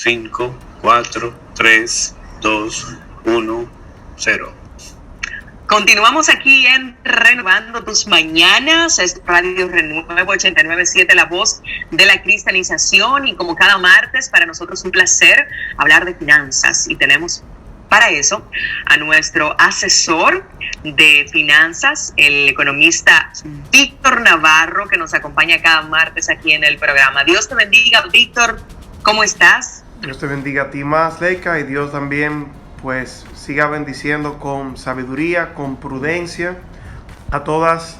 5, 4, 3, 2, 1, 0. Continuamos aquí en Renovando Tus Mañanas, es Radio Renuevo 89.7, la voz de la cristianización, y como cada martes para nosotros un placer hablar de finanzas, y tenemos para eso a nuestro asesor de finanzas, el economista Víctor Navarro, que nos acompaña cada martes aquí en el programa. Dios te bendiga, Víctor, ¿cómo estás? Dios te bendiga a ti más, Leica, y Dios también pues siga bendiciendo con sabiduría, con prudencia a todas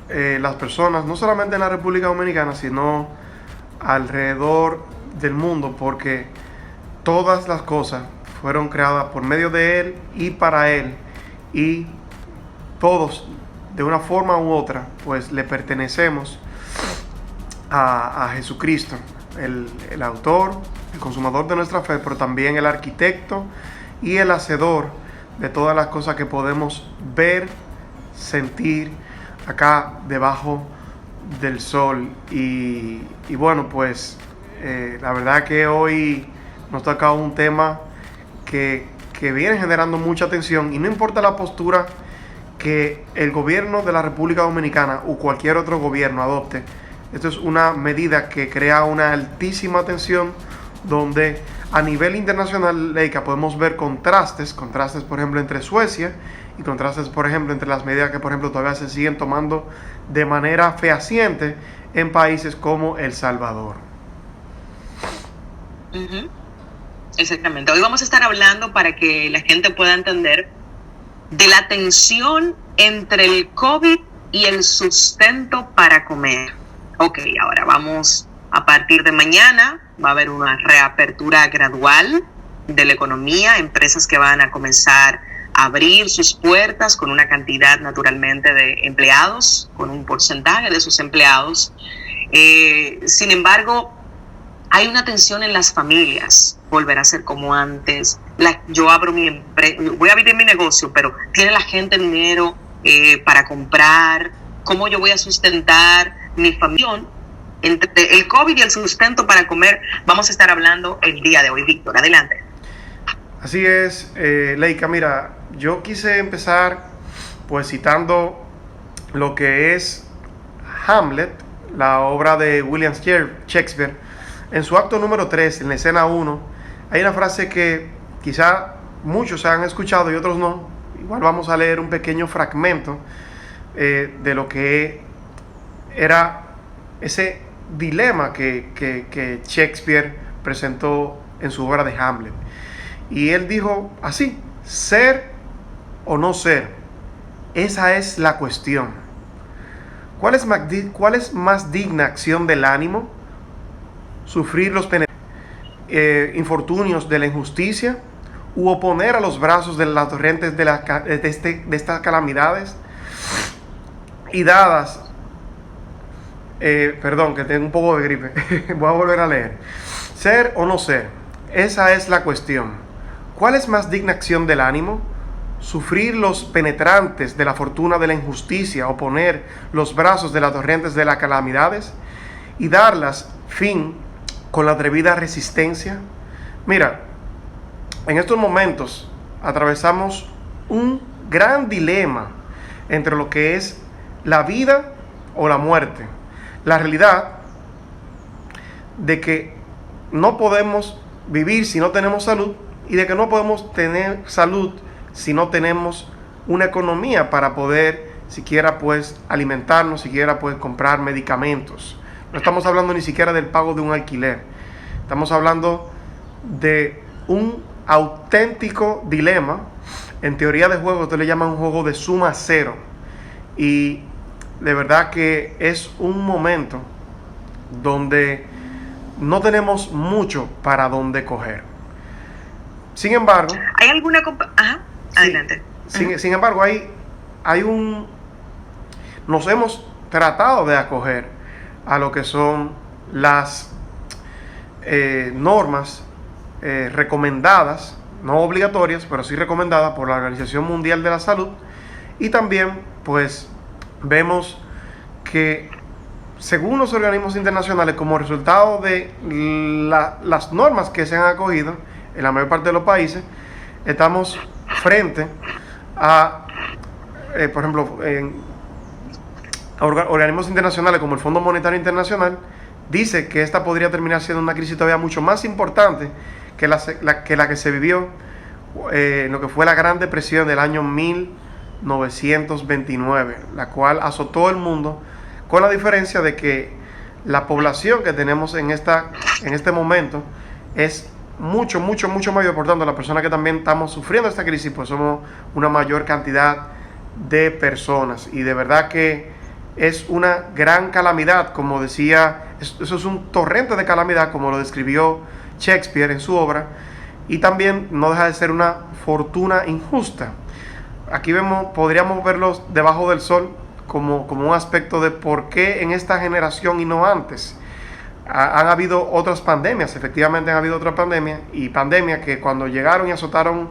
las personas, no solamente en la República Dominicana, sino alrededor del mundo, porque todas las cosas fueron creadas por medio de Él y para Él, y todos de una forma u otra pues le pertenecemos a Jesucristo, el autor, el consumador de nuestra fe, pero también el arquitecto y el hacedor de todas las cosas que podemos ver, sentir acá debajo del sol. Y bueno, pues la verdad que hoy nos toca un tema que viene generando mucha atención, y no importa la postura que el gobierno de la República Dominicana o cualquier otro gobierno adopte, esto es una medida que crea una altísima tensión, donde a nivel internacional, Leica, podemos ver contrastes, por ejemplo, entre Suecia, y contrastes, por ejemplo, entre las medidas que, por ejemplo, todavía se siguen tomando de manera fehaciente en países como El Salvador. Exactamente. Hoy vamos a estar hablando, para que la gente pueda entender, de la tensión entre el COVID y el sustento para comer. Ok, ahora vamos, a partir de mañana va a haber una reapertura gradual de la economía, empresas que van a comenzar a abrir sus puertas con una cantidad naturalmente de empleados, con un porcentaje de sus empleados. Sin embargo, hay una tensión en las familias, volverá a ser como antes. Yo abro mi empresa, voy a abrir mi negocio, pero ¿tiene la gente dinero para comprar? ¿Cómo yo voy a sustentar mi familia? Entre el COVID y el sustento para comer, vamos a estar hablando el día de hoy. Víctor, adelante. Así es, Leica, mira, yo quise empezar pues citando lo que es Hamlet, la obra de William Shakespeare. En su acto número 3, en la escena 1, hay una frase que quizá muchos han escuchado y otros no. Igual vamos a leer un pequeño fragmento de lo que era ese dilema que Shakespeare presentó en su obra de Hamlet. Y él dijo así: ser o no ser, esa es la cuestión. ¿Cuál es más digna acción del ánimo? ¿Sufrir los infortunios de la injusticia, u oponer a los brazos de las torrentes de estas calamidades? Y dadas, perdón, que tengo un poco de gripe, voy a volver a leer. Ser o no ser, esa es la cuestión. ¿Cuál es más digna acción del ánimo? Sufrir los penetrantes de la fortuna de la injusticia, oponer los brazos de las torrentes de las calamidades, y darlas fin con la atrevida resistencia. Mira, en estos momentos atravesamos un gran dilema entre lo que es la vida o la muerte. La realidad de que no podemos vivir si no tenemos salud, y de que no podemos tener salud si no tenemos una economía para poder siquiera pues alimentarnos, siquiera pues comprar medicamentos. No estamos hablando ni siquiera del pago de un alquiler. Estamos hablando de un auténtico dilema. En teoría de juego, usted le llama un juego de suma cero. Y de verdad que es un momento donde no tenemos mucho para dónde coger. Sin embargo, ¿hay alguna adelante? Sin embargo, nos hemos tratado de acoger a lo que son las normas recomendadas, no obligatorias, pero sí recomendadas por la Organización Mundial de la Salud. Y también pues vemos que según los organismos internacionales, como resultado de las normas que se han acogido en la mayor parte de los países, estamos frente a, por ejemplo, organismos internacionales como el Fondo Monetario Internacional, dice que esta podría terminar siendo una crisis todavía mucho más importante que la que se vivió en lo que fue la Gran Depresión del año 1929, la cual azotó el mundo, con la diferencia de que la población que tenemos en este momento es mucho mayor. Por tanto, las personas que también estamos sufriendo esta crisis, pues somos una mayor cantidad de personas, y de verdad que es una gran calamidad, como decía, eso es un torrente de calamidad, como lo describió Shakespeare en su obra, y también no deja de ser una fortuna injusta. Aquí podríamos verlos debajo del sol como un aspecto de por qué en esta generación y no antes. Han habido otras pandemias, efectivamente han habido otras pandemias, y pandemias que cuando llegaron y azotaron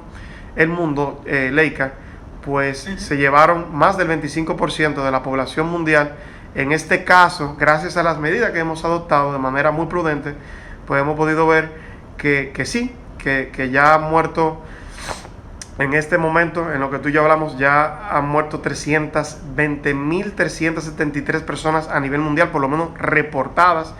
el mundo, Leica, pues se llevaron más del 25% de la población mundial. En este caso, gracias a las medidas que hemos adoptado de manera muy prudente, pues hemos podido ver que ya han muerto, en este momento, en lo que tú y yo hablamos, ya han muerto 320.373 personas a nivel mundial, por lo menos reportadas.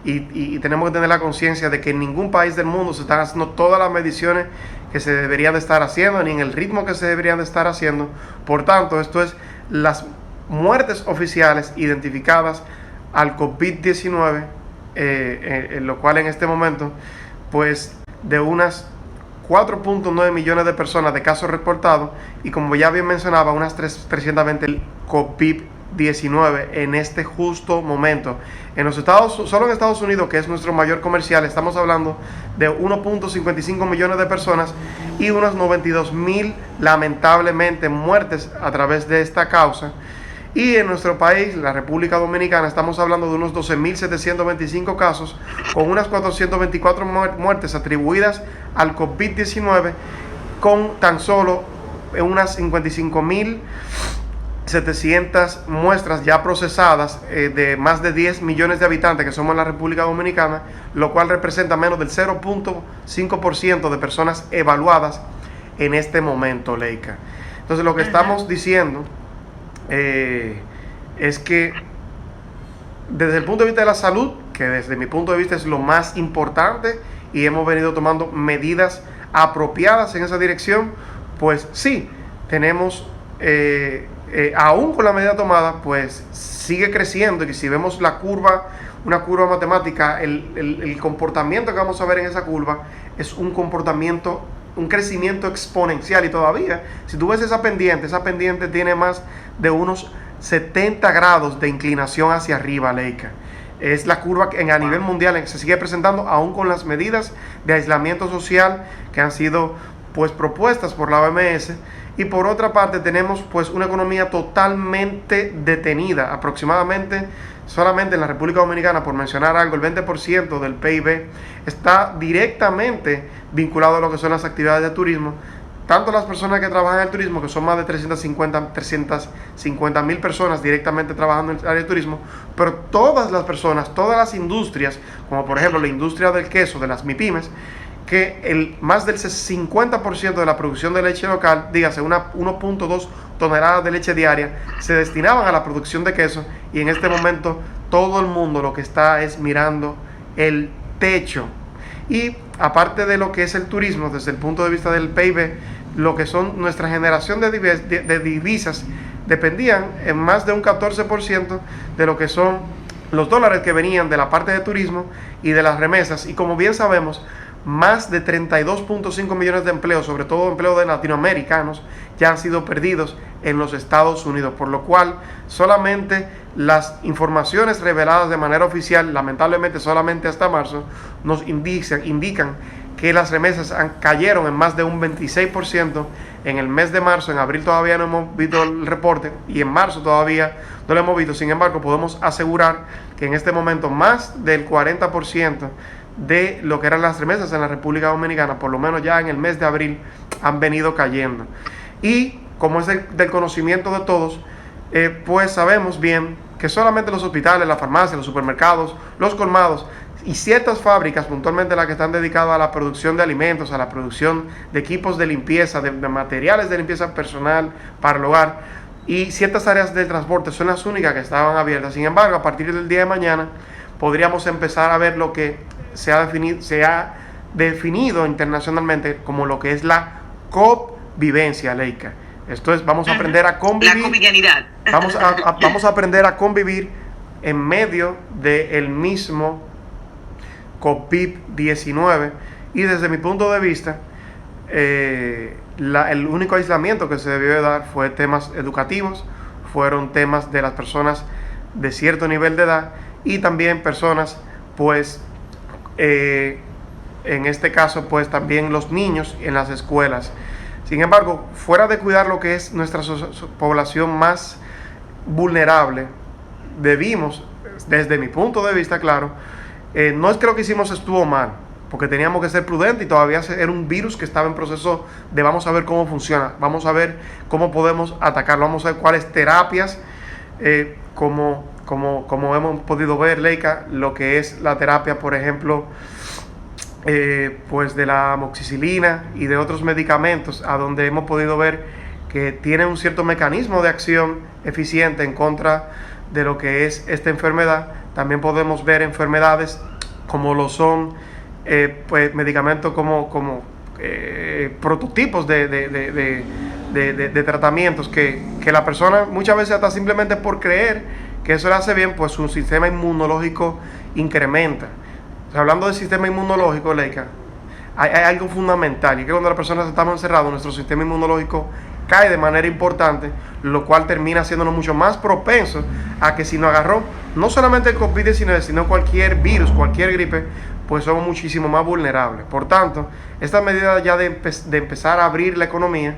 Y tenemos que tener la conciencia de que en ningún país del mundo se están haciendo todas las mediciones que se deberían de estar haciendo, ni en el ritmo que se deberían de estar haciendo. Por tanto, esto es las muertes oficiales identificadas al COVID-19, en lo cual en este momento, pues de unas 4.9 millones de personas de casos reportados, y como ya bien mencionaba, unas 320 el COVID-19 en este justo momento. Solo en Estados Unidos, que es nuestro mayor comercial, estamos hablando de 1.55 millones de personas y unos 92.000 lamentablemente muertes a través de esta causa. Y en nuestro país, la República Dominicana, estamos hablando de unos 12.725 casos, con unas 424 muertes atribuidas al COVID-19, con tan solo unas 55.700 muestras ya procesadas, de más de 10 millones de habitantes que somos en la República Dominicana, lo cual representa menos del 0.5% de personas evaluadas en este momento, Leica. Entonces, lo que estamos diciendo es que desde el punto de vista de la salud, que desde mi punto de vista es lo más importante, y hemos venido tomando medidas apropiadas en esa dirección, pues sí, tenemos, aún con la medida tomada, pues sigue creciendo. Y si vemos una curva matemática, el comportamiento que vamos a ver en esa curva es un crecimiento exponencial. Y todavía, si tú ves esa pendiente tiene más de unos 70 grados de inclinación hacia arriba, Leica. Es la curva que a nivel mundial se sigue presentando, aún con las medidas de aislamiento social que han sido pues propuestas por la OMS. Y por otra parte tenemos pues una economía totalmente detenida. Aproximadamente, solamente en la República Dominicana, por mencionar algo, el 20% del PIB está directamente vinculado a lo que son las actividades de turismo. Tanto las personas que trabajan en el turismo, que son más de 350.000 personas directamente trabajando en el área de turismo, pero todas las personas, todas las industrias, como por ejemplo la industria del queso, de las MIPYMES, que más del 50% de la producción de leche local, dígase 1.2 toneladas de leche diaria, se destinaban a la producción de queso, y en este momento todo el mundo lo que está es mirando el techo. Y aparte de lo que es el turismo, desde el punto de vista del PIB, lo que son nuestra generación de divisas dependían en más de un 14% de lo que son los dólares que venían de la parte de turismo y de las remesas. Y como bien sabemos, más de 32.5 millones de empleos, sobre todo empleos de latinoamericanos, ya han sido perdidos en los Estados Unidos, por lo cual solamente las informaciones reveladas de manera oficial, lamentablemente solamente hasta marzo, nos indican que las remesas cayeron en más de un 26% en el mes de marzo. En abril todavía no hemos visto el reporte, y en marzo todavía no lo hemos visto. Sin embargo, podemos asegurar que en este momento más del 40% de lo que eran las remesas en la República Dominicana, por lo menos ya en el mes de abril, han venido cayendo. Y como es del conocimiento de todos, pues sabemos bien que que solamente los hospitales, las farmacias, los supermercados, los colmados y ciertas fábricas, puntualmente las que están dedicadas a la producción de alimentos, a la producción de equipos de limpieza, de materiales de limpieza personal para el hogar, y ciertas áreas de transporte son las únicas que estaban abiertas. Sin embargo, a partir del día de mañana podríamos empezar a ver lo que se ha definido internacionalmente como lo que es la convivencia, Leica. Esto es, vamos a aprender a convivir. La covidianidad. Vamos a aprender a convivir en medio del mismo COVID-19. Y desde mi punto de vista, el único aislamiento que se debió de dar fue temas educativos, fueron temas de las personas de cierto nivel de edad y también personas, pues, en este caso, pues también los niños en las escuelas. Sin embargo, fuera de cuidar lo que es nuestra población más vulnerable, debimos, desde mi punto de vista, claro, no es que lo que hicimos estuvo mal, porque teníamos que ser prudentes y todavía era un virus que estaba en proceso de vamos a ver cómo funciona, vamos a ver cómo podemos atacarlo, vamos a ver cuáles terapias, como hemos podido ver, Leica, lo que es la terapia, por ejemplo, pues de la amoxicilina y de otros medicamentos, a donde hemos podido ver que tiene un cierto mecanismo de acción eficiente en contra de lo que es esta enfermedad. También podemos ver enfermedades como lo son pues medicamentos como prototipos de tratamientos que la persona muchas veces hasta simplemente por creer que eso le hace bien, pues su sistema inmunológico incrementa. Hablando del sistema inmunológico, Leica, hay algo fundamental, y es que cuando las personas estamos encerrados, nuestro sistema inmunológico cae de manera importante, lo cual termina haciéndonos mucho más propensos a que si nos agarró no solamente el COVID-19, sino cualquier virus, cualquier gripe, pues somos muchísimo más vulnerables. Por tanto, esta medida ya de empezar a abrir la economía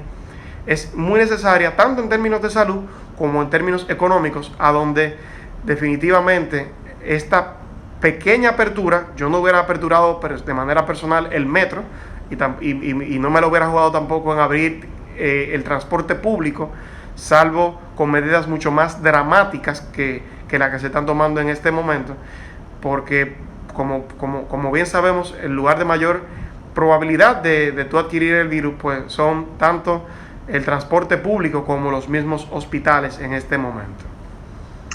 es muy necesaria, tanto en términos de salud como en términos económicos, a donde definitivamente esta pequeña apertura, yo no hubiera aperturado de manera personal el metro y no me lo hubiera jugado tampoco en abrir el transporte público, salvo con medidas mucho más dramáticas que las que se están tomando en este momento, porque como bien sabemos, el lugar de mayor probabilidad de tú adquirir el virus, pues son tanto el transporte público como los mismos hospitales en este momento.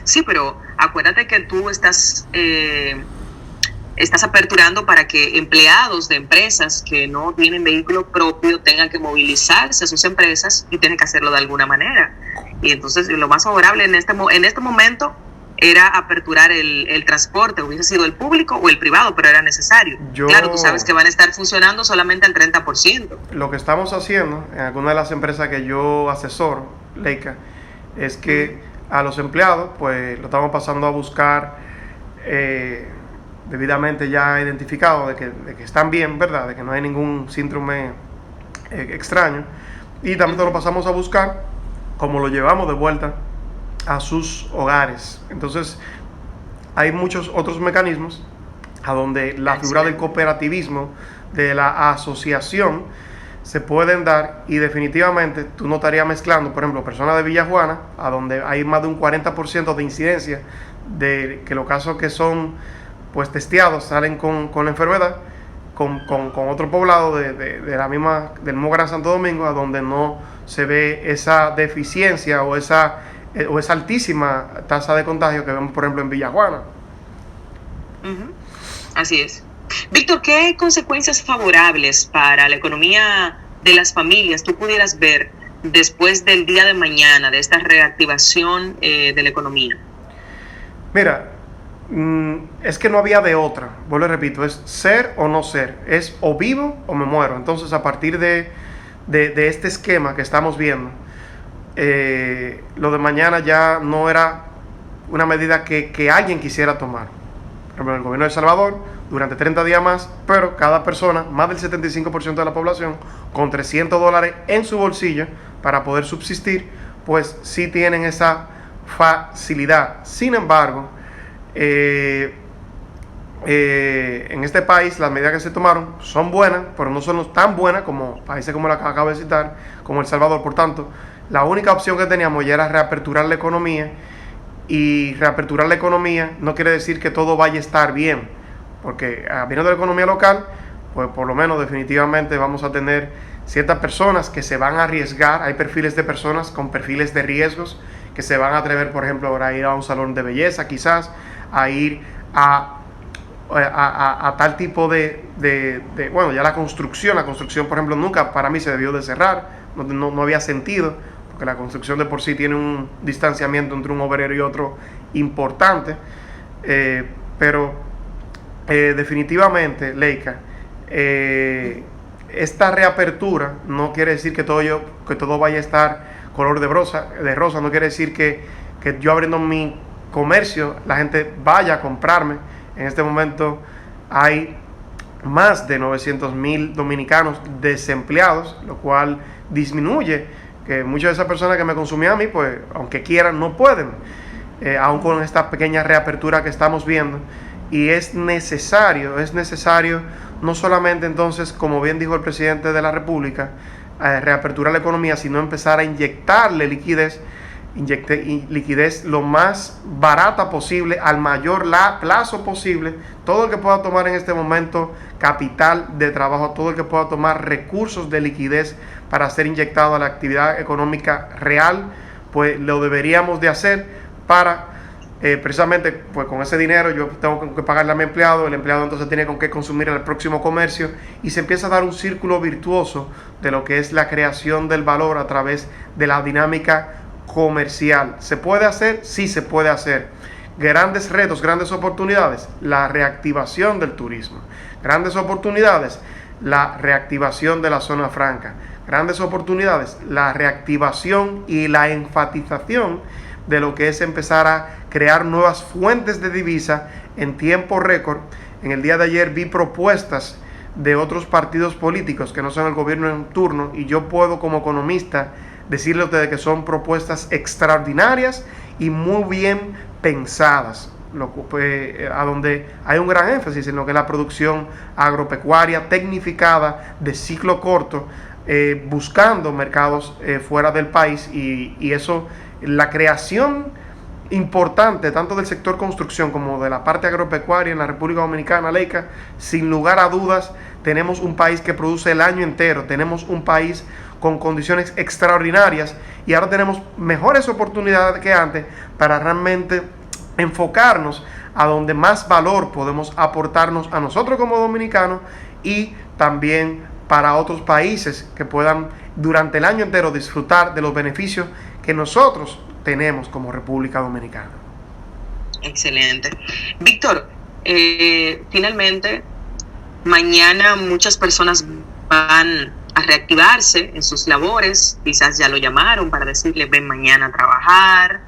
Sí, pero acuérdate que tú estás aperturando para que empleados de empresas que no tienen vehículo propio tengan que movilizarse a sus empresas y tienen que hacerlo de alguna manera. Y entonces lo más favorable en este momento era aperturar el transporte, hubiese sido el público o el privado, pero era necesario. Claro, tú sabes que van a estar funcionando solamente al 30%. Lo que estamos haciendo en alguna de las empresas que yo asesoro, Leica, es que a los empleados, pues lo estamos pasando a buscar debidamente ya identificado de que están bien, ¿verdad? De que no hay ningún síndrome extraño. Y también lo pasamos a buscar como lo llevamos de vuelta a sus hogares. Entonces, hay muchos otros mecanismos a donde la figura del cooperativismo, de la asociación, se pueden dar, y definitivamente tú no estarías mezclando, por ejemplo, personas de Villa Juana, a donde hay más de un 40% de incidencia de que los casos que son pues testeados salen con la enfermedad, con otro poblado del mismo Gran Santo Domingo, a donde no se ve esa deficiencia o esa altísima tasa de contagio que vemos, por ejemplo, en Villa Juana. Así es. Víctor, ¿qué consecuencias favorables para la economía de las familias tú pudieras ver después del día de mañana, de esta reactivación de la economía? Mira, es que no había de otra, vuelvo y repito, es ser o no ser, es o vivo o me muero. Entonces, a partir de este esquema que estamos viendo, lo de mañana ya no era una medida que alguien quisiera tomar. Por ejemplo, el gobierno de El Salvador, durante 30 días más, pero cada persona, más del 75% de la población, con $300 en su bolsillo para poder subsistir, pues sí tienen esa facilidad. Sin embargo, en este país las medidas que se tomaron son buenas, pero no son tan buenas como países como la que acabo de citar, como El Salvador. Por tanto, la única opción que teníamos ya era reaperturar la economía y reaperturar la economía no quiere decir que todo vaya a estar bien, porque viniendo de la economía local, pues por lo menos definitivamente vamos a tener ciertas personas que se van a arriesgar. Hay perfiles de personas con perfiles de riesgos que se van a atrever, por ejemplo, a ir a un salón de belleza, quizás, a ir a tal tipo bueno, ya la construcción, por ejemplo, nunca para mí se debió de cerrar, no había sentido, porque la construcción de por sí tiene un distanciamiento entre un obrero y otro importante, pero definitivamente, Leica, esta reapertura no quiere decir que todo vaya a estar color de rosa, no quiere decir que yo abriendo mi comercio la gente vaya a comprarme. En este momento hay más de 900,000 dominicanos desempleados, lo cual disminuye que muchas de esas personas que me consumían a mí, pues aunque quieran no pueden, aún con esta pequeña reapertura que estamos viendo. Y es necesario no solamente entonces, como bien dijo el presidente de la República, reaperturar la economía, sino empezar a inyectarle liquidez lo más barata posible, al mayor plazo posible, todo el que pueda tomar en este momento capital de trabajo, todo el que pueda tomar recursos de liquidez para ser inyectado a la actividad económica real, pues lo deberíamos de hacer para precisamente, pues con ese dinero yo tengo que pagarle a mi empleado, el empleado entonces tiene con qué consumir en el próximo comercio, y se empieza a dar un círculo virtuoso de lo que es la creación del valor a través de la dinámica comercial. ¿Se puede hacer? Sí, se puede hacer. Grandes retos, grandes oportunidades, la reactivación del turismo. Grandes oportunidades, la reactivación de la zona franca. Grandes oportunidades, la reactivación y la enfatización de lo que es empezar a crear nuevas fuentes de divisa en tiempo récord. En el día de ayer vi propuestas de otros partidos políticos que no son el gobierno en turno, y yo puedo como economista decirle a ustedes que son propuestas extraordinarias y muy bien pensadas, a donde hay un gran énfasis en lo que es la producción agropecuaria tecnificada de ciclo corto, buscando mercados fuera del país, y eso, la creación importante tanto del sector construcción como de la parte agropecuaria en la República Dominicana, Leica, sin lugar a dudas, tenemos un país que produce el año entero, tenemos un país con condiciones extraordinarias, y ahora tenemos mejores oportunidades que antes para realmente enfocarnos a donde más valor podemos aportarnos a nosotros como dominicanos, y también para otros países que puedan durante el año entero disfrutar de los beneficios que nosotros tenemos como República Dominicana. Excelente. Víctor, finalmente, mañana muchas personas van a reactivarse en sus labores, quizás ya lo llamaron para decirle ven mañana a trabajar.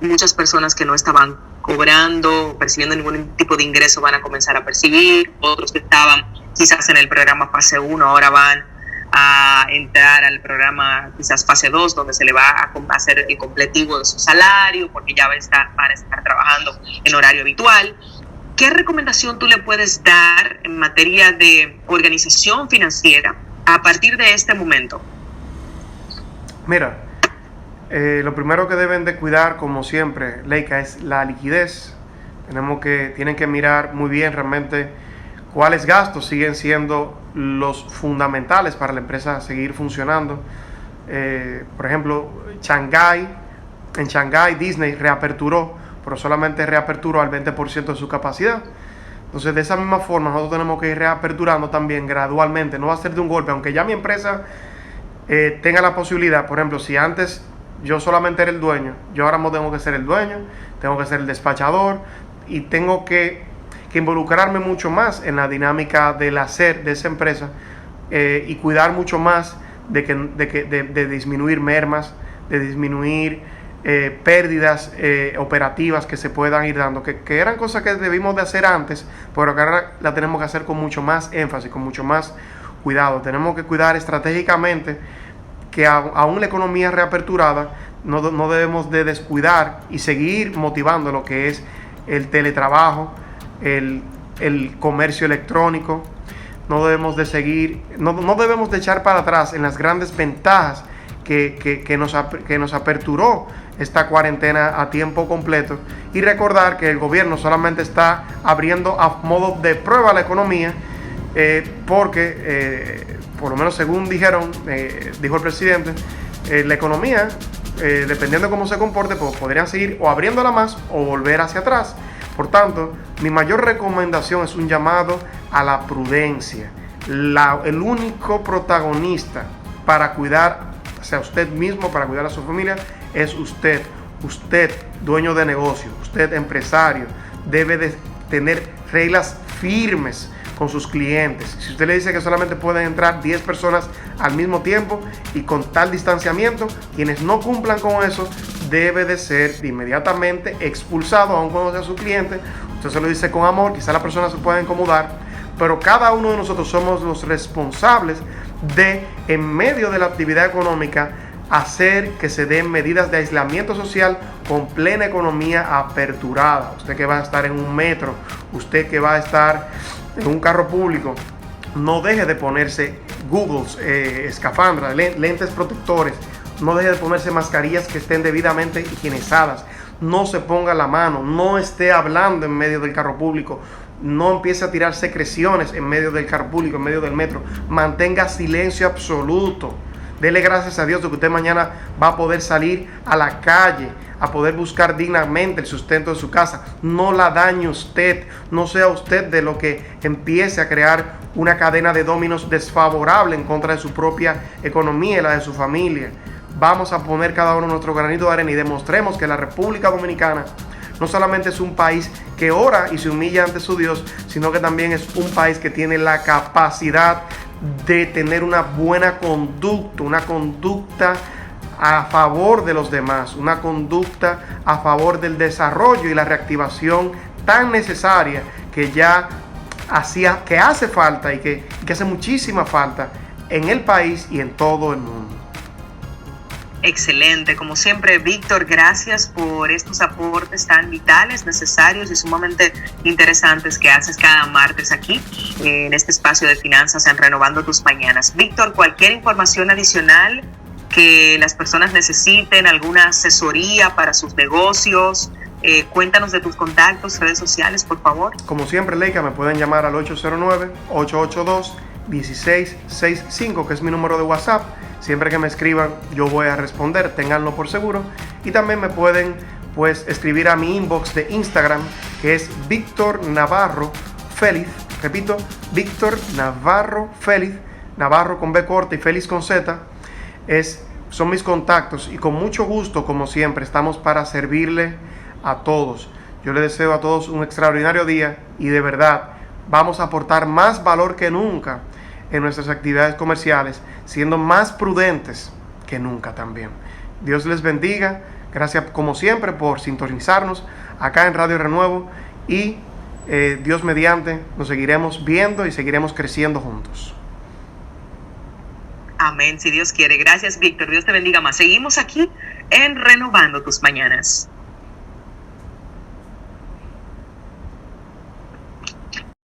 Muchas personas que no estaban cobrando, percibiendo ningún tipo de ingreso van a comenzar a percibir, otros que estaban quizás en el programa fase 1 ahora van a entrar al programa quizás fase 2, donde se le va a hacer el completivo de su salario, porque ya van a estar trabajando en horario habitual. ¿Qué recomendación tú le puedes dar en materia de organización financiera a partir de este momento? Mira, lo primero que deben de cuidar, como siempre, Leica, es la liquidez. Tienen que mirar muy bien realmente cuáles gastos siguen siendo los fundamentales para la empresa seguir funcionando. Por ejemplo, en Shanghái Disney reaperturó, pero solamente reaperturó al 20% de su capacidad. Entonces, de esa misma forma, nosotros tenemos que ir reaperturando también gradualmente, no va a ser de un golpe, aunque ya mi empresa tenga la posibilidad. Por ejemplo, si antes yo solamente era el dueño, yo ahora no tengo que ser el dueño, tengo que ser el despachador, y tengo que involucrarme mucho más en la dinámica del hacer de esa empresa, y cuidar mucho más de disminuir mermas, de disminuir pérdidas operativas que se puedan ir dando, que eran cosas que debimos de hacer antes, pero que ahora la tenemos que hacer con mucho más énfasis, con mucho más cuidado. Tenemos que cuidar estratégicamente que aún la economía reaperturada no debemos de descuidar y seguir motivando lo que es el teletrabajo, el comercio electrónico. No debemos de echar para atrás en las grandes ventajas que nos aperturó esta cuarentena a tiempo completo, y recordar que el gobierno solamente está abriendo a modo de prueba la economía, porque por lo menos según dijo el presidente, la economía, dependiendo de cómo se comporte, pues podrían seguir o abriéndola más o volver hacia atrás. Por tanto, mi mayor recomendación es un llamado a la prudencia. El único protagonista para cuidar a usted mismo, para cuidar a su familia, es usted. Usted, dueño de negocio, usted, empresario, debe de tener reglas firmes con sus clientes. Si usted le dice que solamente pueden entrar 10 personas al mismo tiempo y con tal distanciamiento, quienes no cumplan con eso debe de ser inmediatamente expulsado, aun cuando sea su cliente. Usted se lo dice con amor, quizá la persona se pueda incomodar, pero cada uno de nosotros somos los responsables de, en medio de la actividad económica, hacer que se den medidas de aislamiento social con plena economía aperturada. Usted que va a estar en un metro, usted que va a estar en un carro público, no deje de ponerse goggles, escafandras, lentes protectores, no deje de ponerse mascarillas que estén debidamente higienizadas, no se ponga la mano, no esté hablando en medio del carro público, no empiece a tirar secreciones en medio del carro público, en medio del metro, mantenga silencio absoluto. Dele gracias a Dios de que usted mañana va a poder salir a la calle, a poder buscar dignamente el sustento de su casa. No la dañe usted, no sea usted de lo que empiece a crear una cadena de dominos desfavorable en contra de su propia economía y la de su familia. Vamos a poner cada uno nuestro granito de arena y demostremos que la República Dominicana no solamente es un país que ora y se humilla ante su Dios, sino que también es un país que tiene la capacidad de tener una buena conducta, una conducta a favor de los demás, una conducta a favor del desarrollo y la reactivación tan necesaria que ya que hace falta y que hace muchísima falta en el país y en todo el mundo. Excelente, como siempre, Víctor, gracias por estos aportes tan vitales, necesarios y sumamente interesantes que haces cada martes aquí en este espacio de finanzas en Renovando Tus Mañanas. Víctor, cualquier información adicional que las personas necesiten, alguna asesoría para sus negocios, cuéntanos de tus contactos, redes sociales, por favor. Como siempre, Leica, me pueden llamar al 809-882-1665, que es mi número de WhatsApp. Siempre que me escriban, yo voy a responder, ténganlo por seguro. Y también me pueden escribir a mi inbox de Instagram, que es Víctor Navarro Félix. Repito, Víctor Navarro Félix, Navarro con B corta y Félix con Z. Son mis contactos y con mucho gusto, como siempre, estamos para servirle a todos. Yo les deseo a todos un extraordinario día y de verdad vamos a aportar más valor que nunca en nuestras actividades comerciales, siendo más prudentes que nunca también. Dios les bendiga. Gracias como siempre por sintonizarnos acá en Radio Renuevo y Dios mediante nos seguiremos viendo y seguiremos creciendo juntos. Amén, si Dios quiere. Gracias, Víctor. Dios te bendiga más. Seguimos aquí en Renovando Tus Mañanas.